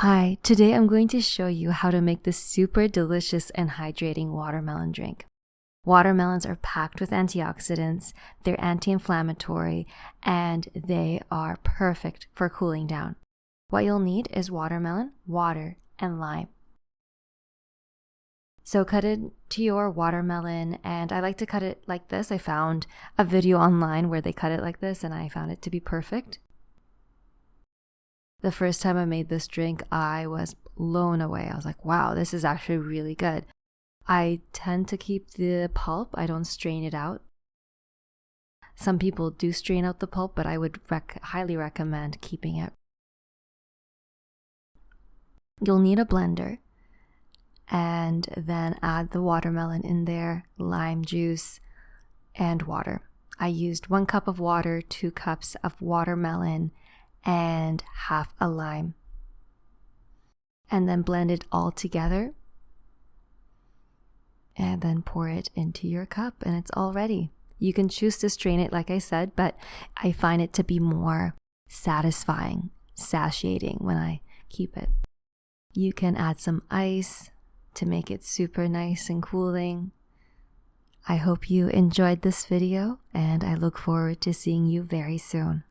Hi, today I'm going to show you how to make this super delicious and hydrating watermelon drink. Watermelons are packed with antioxidants, they're anti-inflammatory, and they are perfect for cooling down. What you'll need is watermelon, water, and lime. So cut into your watermelon, and I like to cut it like this. I found a video online where they cut it like this, and I found it to be perfect. The first time I made this drink, I was blown away. I was like, wow, this is actually really good. I tend to keep the pulp. I don't strain it out. Some people do strain out the pulp, but I would highly recommend keeping it. You'll need a blender and then add the watermelon in there, lime juice, and water. I used 1 cup of water, 2 cups of watermelon, and half a lime. And then blend it all together. And then pour it into your cup and it's all ready. You can choose to strain it like I said, but I find it to be more satisfying, satiating when I keep it. You can add some ice to make it super nice and cooling. I hope you enjoyed this video and I look forward to seeing you very soon.